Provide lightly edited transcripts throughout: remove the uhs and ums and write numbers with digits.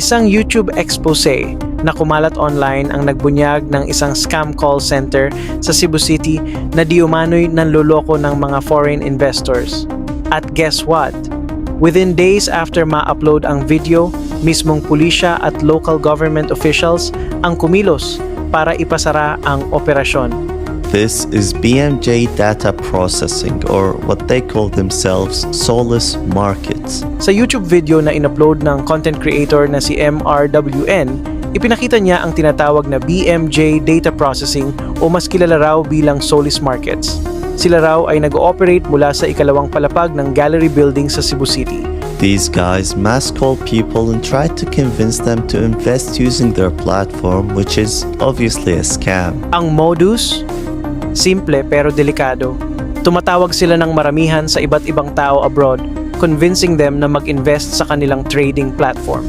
Isang YouTube expose na kumalat online ang nagbunyag ng isang scam call center sa Cebu City na di umano'y nanloloko ng mga foreign investors. At guess what? Within days after ma-upload ang video, mismong pulisya at local government officials ang kumilos para ipasara ang operasyon. This is BMJ Data Processing, or what they call themselves, Solis Markets. Sa YouTube video na in-upload ng content creator na si MRWN, ipinakita niya ang tinatawag na BMJ Data Processing o mas kilala raw bilang Solis Markets. Sila raw ay nag-ooperate mula sa ikalawang palapag ng Gallery Building sa Cebu City. These guys mass call people and try to convince them to invest using their platform, which is obviously a scam. Ang modus? Simple pero delikado. Tumatawag sila ng maramihan sa iba't ibang tao abroad, convincing them na mag-invest sa kanilang trading platform.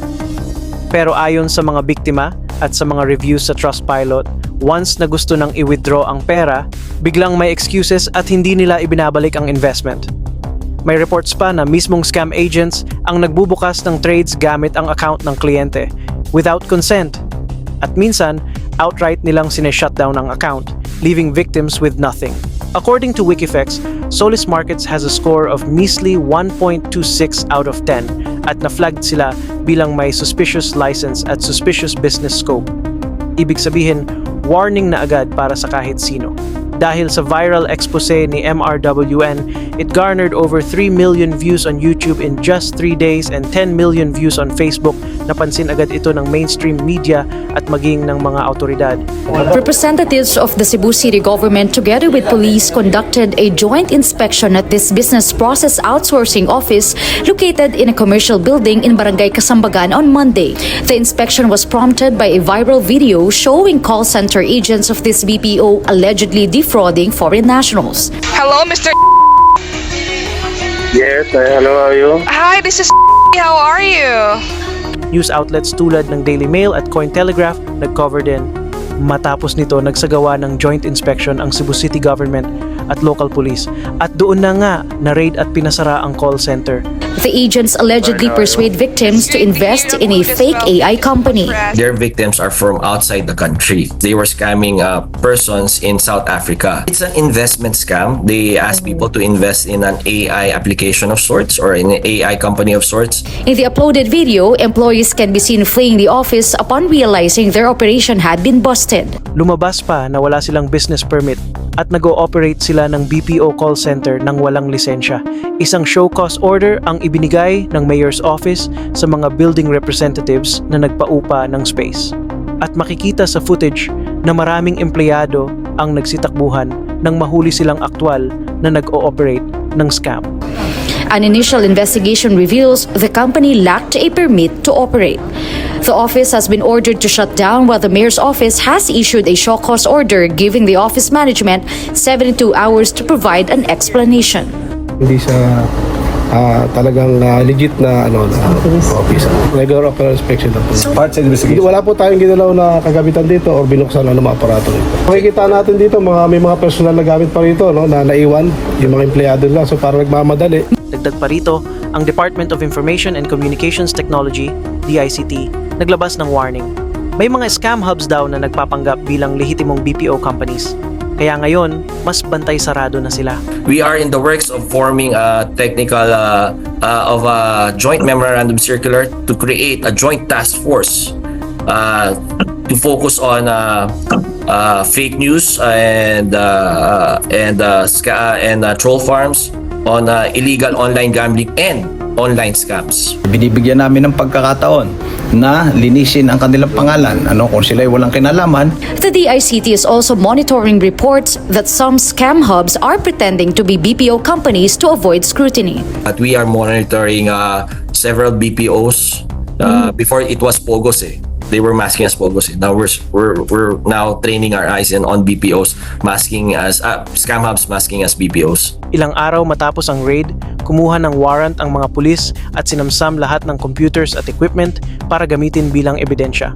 Pero ayon sa mga biktima at sa mga reviews sa Trustpilot, once na gusto nang i-withdraw ang pera, biglang may excuses at hindi nila ibinabalik ang investment. May reports pa na mismong scam agents ang nagbubukas ng trades gamit ang account ng kliyente without consent. At minsan, outright nilang sineshutdown ang account, leaving victims with nothing. According to Wikifex, Solis Markets has a score of measly 1.26 out of 10 at na-flagged sila bilang may suspicious license at suspicious business scope. Ibig sabihin, warning na agad para sa kahit sino. Dahil sa viral expose ni MRWN, it garnered over 3 million views on YouTube in just 3 days and 10 million views on Facebook. Napansin agad ito ng mainstream media at maging ng mga autoridad. Representatives of the Cebu City government together with police conducted a joint inspection at this business process outsourcing office located in a commercial building in Barangay Kasambagan on Monday. The inspection was prompted by a viral video showing call center agents of this BPO allegedly defrauding foreign nationals. Hello, Mr. Yes, hello, how are you? Hi, this is How are you? News outlets tulad ng Daily Mail at Cointelegraph nag-cover din. Matapos nito, nagsagawa ng joint inspection ang Cebu City government at local police. At doon na nga na-raid at pinasara ang call center. The agents allegedly persuade victims to invest in a fake AI company. Their victims are from outside the country. They were scamming persons in South Africa. It's an investment scam. They ask people to invest in an AI application of sorts or in an AI company of sorts. In the uploaded video, employees can be seen fleeing the office upon realizing their operation had been busted. Lumabas pa na wala silang business permit at nag-ooperate sila ng BPO call center nang walang lisensya. Isang show cause order ang ibinigay ng mayor's office sa mga building representatives na nagpaupa ng space. At makikita sa footage na maraming empleyado ang nagsitakbuhan nang mahuli silang aktwal na nag-ooperate ng scam. An initial investigation reveals the company lacked a permit to operate. The office has been ordered to shut down while the mayor's office has issued a show cause order giving the office management 72 hours to provide an explanation. Hindi siya talagang legit na office. Regular operational inspection na po. Parts investigation. Wala po tayong ginalaw na kagamitan dito or binuksan na ng mga aparato dito. Makikita natin dito may mga personal na gamit pa rito na naiwan yung mga empleyado nila, so parang nagmamadali. Dagdag pa rito, ang Department of Information and Communications Technology, DICT, naglabas ng warning. May mga scam hubs daw na nagpapanggap bilang lehitimong BPO companies. Kaya ngayon, mas bantay sarado na sila. We are in the works of forming a technical of a joint memorandum circular to create a joint task force to focus on fake news and troll farms, on illegal online gambling and online scams. Binibigyan namin ng pagkakataon na linisin ang kanilang pangalan, kung sila'y walang kinalaman. The DICT is also monitoring reports that some scam hubs are pretending to be BPO companies to avoid scrutiny. But we are monitoring several BPOs. Before it was Pogos They were masking as Pogos Now we're now training our eyes on BPOs masking as scam hubs masking as BPOs. Ilang araw matapos ang raid, kumuha ng warrant ang mga pulis at sinamsam lahat ng computers at equipment para gamitin bilang ebidensya.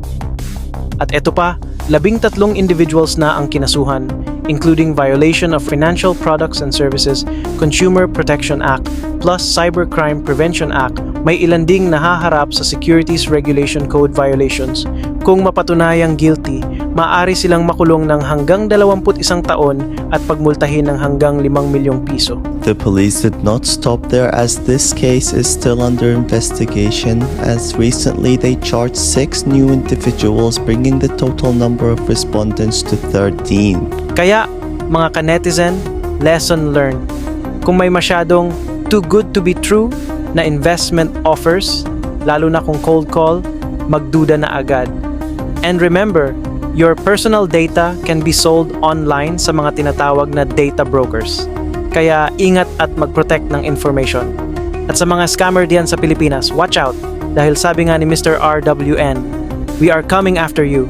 At eto pa, 13 individuals na ang kinasuhan, including violation of Financial Products and Services Consumer Protection Act plus Cybercrime Prevention Act, may ilan ding nahaharap sa Securities Regulation Code violations. Kung mapatunayang guilty, maaari silang makulong ng hanggang 21 taon at pagmultahin ng hanggang 5 milyong piso. The police did not stop there, as this case is still under investigation, as recently they charged 6 new individuals, bringing the total number of respondents to 13. Kaya, mga ka-netizen, lesson learned. Kung may masyadong too good to be true na investment offers, lalo na kung cold call, magduda na agad. And remember, your personal data can be sold online sa mga tinatawag na data brokers. Kaya ingat at mag-protect ng information. At sa mga scammer diyan sa Pilipinas, watch out! Dahil sabi nga ni Mr. RWN, we are coming after you.